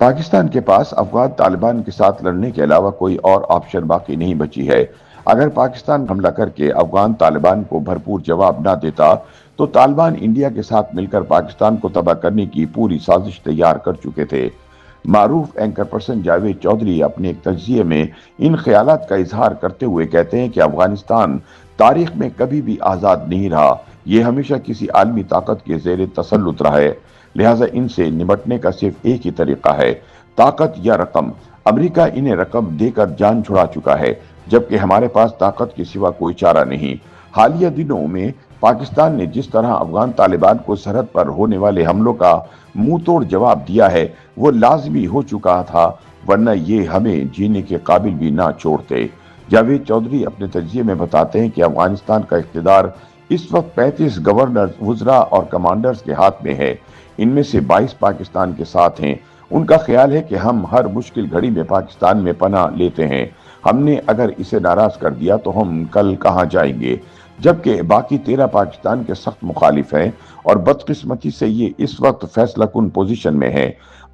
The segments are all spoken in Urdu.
پاکستان کے پاس افغان طالبان کے ساتھ لڑنے کے علاوہ کوئی اور آپشن باقی نہیں بچی ہے۔ اگر پاکستان حملہ کر کے افغان طالبان کو بھرپور جواب نہ دیتا تو طالبان انڈیا کے ساتھ مل کر پاکستان کو تباہ کرنے کی پوری سازش تیار کر چکے تھے۔ معروف اینکر پرسن جاوید چودھری اپنے ایک تجزیے میں ان خیالات کا اظہار کرتے ہوئے کہتے ہیں کہ افغانستان تاریخ میں کبھی بھی آزاد نہیں رہا، یہ ہمیشہ کسی عالمی طاقت کے زیر تسلط رہا ہے، لہٰذا ان سے نمٹنے کا صرف ایک ہی طریقہ ہے، طاقت یا رقم۔ امریکہ انہیں رقم دے کر جان چھڑا چکا ہے، جبکہ ہمارے پاس طاقت کے سوا کوئی چارہ نہیں۔ حالیہ دنوں میں پاکستان نے جس طرح افغان طالبان کو سرحد پر ہونے والے حملوں کا منہ توڑ جواب دیا ہے وہ لازمی ہو چکا تھا، ورنہ یہ ہمیں جینے کے قابل بھی نہ چھوڑتے۔ جاوید چودھری اپنے تجزیے میں بتاتے ہیں کہ افغانستان کا اقتدار اس وقت 35 گورنر، وزراء اور کمانڈرز کے ہاتھ میں ہے، ان میں سے 22 پاکستان کے ساتھ ہیں۔ ان کا خیال ہے کہ ہم ہر مشکل گھڑی میں پاکستان میں پناہ لیتے ہیں، ہم نے اگر اسے ناراض کر دیا تو ہم کل کہاں جائیں گے، جبکہ باقی 13 پاکستان کے سخت مخالف ہیں اور بدقسمتی سے یہ اس وقت فیصلہ کن پوزیشن میں ہے۔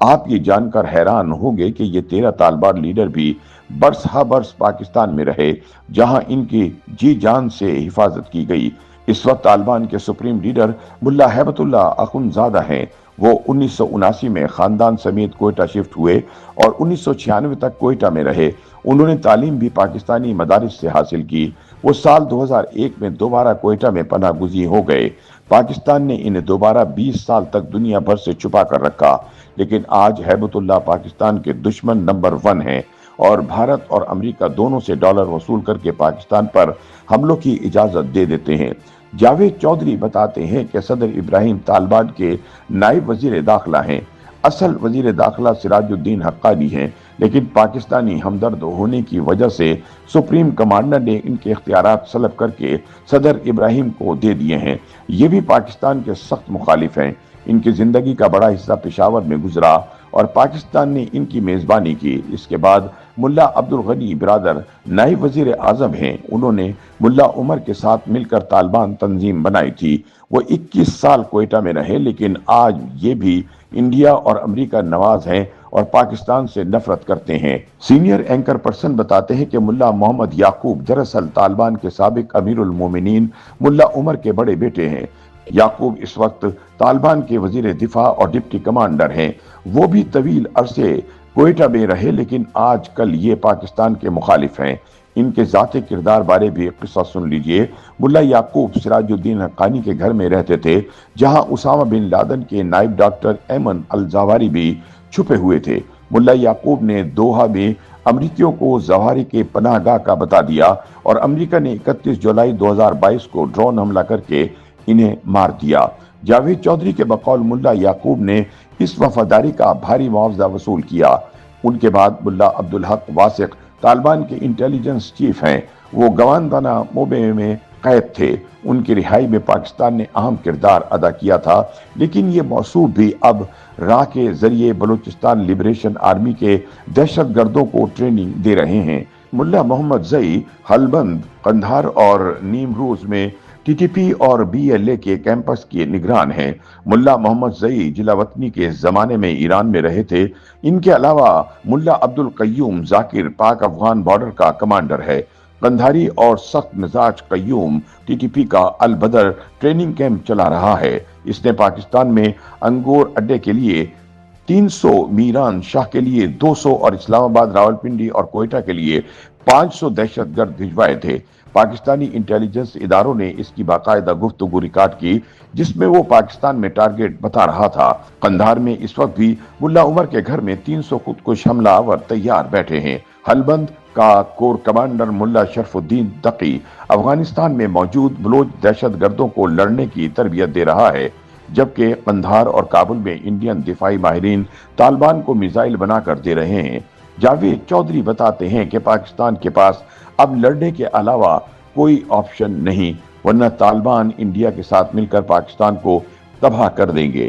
آپ یہ جان کر حیران ہوں گے کہ یہ 13 طالبان لیڈر بھی برس ہا برس پاکستان میں رہے، جہاں ان کی جی جان سے حفاظت کی گئی۔ اس وقت طالبان کے سپریم لیڈر ملا ہیبت اللہ اخونزادہ ہیں۔ وہ 1979 میں خاندان سمیت کوئٹہ شفٹ ہوئے اور 1996 تک کوئٹہ میں رہے۔ انہوں نے تعلیم بھی پاکستانی مدارس سے حاصل کی۔ وہ سال 2001 میں دوبارہ کوئٹہ میں پناہ گزین ہو گئے۔ پاکستان نے انہیں دوبارہ 20 سال تک دنیا بھر سے چھپا کر رکھا، لیکن آج ہیبت اللہ پاکستان کے دشمن نمبر 1 ہیں اور بھارت اور امریکہ دونوں سے ڈالر وصول کر کے پاکستان پر حملوں کی اجازت دے دیتے ہیں۔ جاوید چودھری بتاتے ہیں کہ صدر ابراہیم طالبان کے نائب وزیر داخلہ ہیں۔ اصل وزیر داخلہ سراج الدین حقانی ہیں، لیکن پاکستانی ہمدرد ہونے کی وجہ سے سپریم کمانڈر نے ان کے اختیارات سلب کر کے صدر ابراہیم کو دے دیے ہیں۔ یہ بھی پاکستان کے سخت مخالف ہیں۔ ان کی زندگی کا بڑا حصہ پشاور میں گزرا اور پاکستان نے ان کی میزبانی کی۔ اس کے بعد ملا عبدالغنی برادر نائب وزیر اعظم ہیں۔ انہوں نے ملا عمر کے ساتھ مل کر طالبان تنظیم بنائی تھی۔ وہ 21 سال کوئٹہ میں رہے، لیکن آج یہ بھی انڈیا اور امریکہ نواز ہیں اور پاکستان سے نفرت کرتے ہیں۔ سینئر اینکر پرسن بتاتے ہیں کہ ملا محمد یعقوب دراصل طالبان کے سابق امیر المومنین ملا عمر کے بڑے بیٹے ہیں۔ یعقوب اس وقت طالبان کے وزیر دفاع اور ڈپٹی کمانڈر ہیں۔ وہ بھی طویل عرصے کوئٹہ میں رہے، لیکن آج کل یہ پاکستان کے مخالف ہیں۔ ان کے ذاتی کردار بارے بھی قصہ سن لیجئے۔ ملا یعقوب سراج الدین حقانی کے گھر میں رہتے تھے، جہاں اسامہ بن لادن کے نائب ڈاکٹر ایمن الزواہری بھی چھپے ہوئے تھے۔ ملا یعقوب نے دوحہ میں امریکیوں کو زواہری کے پناہ گاہ کا بتا دیا اور امریکہ نے 31 جولائی 2022 کو ڈرون حملہ کر کے انہیں مار دیا۔ جاوید چودھری کے بقول ملا یعقوب نے اس وفاداری کا بھاری معاوضہ وصول کیا۔ ان کے بعد ملا عبدالحق واسق طالبان کے انٹیلیجنس چیف ہیں۔ وہ گوانتانامو موبے میں قید تھے۔ ان کی رہائی میں پاکستان نے اہم کردار ادا کیا تھا، لیکن یہ موصوف بھی اب راہ کے ذریعے بلوچستان لبریشن آرمی کے دہشت گردوں کو ٹریننگ دے رہے ہیں۔ ملا محمد زئی ہلبند، قندھار اور نیمروز میں ٹی ٹی پی اور بی ایل اے کے کیمپس کے نگران ہیں۔ ملا محمد زئی جلاوطنی کے زمانے میں ایران میں رہے تھے۔ ان کے علاوہ ملا عبدالقیوم ذاکر پاک افغان بارڈر کا کمانڈر ہے۔ قندھاری اور سخت مزاج قیوم ٹی ٹی پی کا البدر ٹریننگ کیمپ چلا رہا ہے۔ اس نے پاکستان میں انگور اڈے کے لیے 300، میران شاہ کے لیے 200 اور اسلام آباد، راولپنڈی اور کوئٹہ کے لیے 500 دہشت گرد بھجوائے تھے۔ پاکستانی انٹیلیجنس اداروں نے اس کی باقاعدہ گفتگو ریکارڈ کی، جس میں وہ پاکستان میں ٹارگٹ بتا رہا تھا۔ قندھار میں اس وقت بھی ملا عمر کے گھر میں 300 خودکش حملہ آور تیار بیٹھے ہیں۔ ہلبند کا کور کمانڈر ملا شرف الدین تقی افغانستان میں موجود بلوچ دہشت گردوں کو لڑنے کی تربیت دے رہا ہے، جبکہ قندھار اور کابل میں انڈین دفاعی ماہرین طالبان کو میزائل بنا کر دے رہے ہیں۔ جاوید چودھری بتاتے ہیں کہ پاکستان کے پاس اب لڑنے کے علاوہ کوئی آپشن نہیں، ورنہ طالبان انڈیا کے ساتھ مل کر پاکستان کو تباہ کر دیں گے۔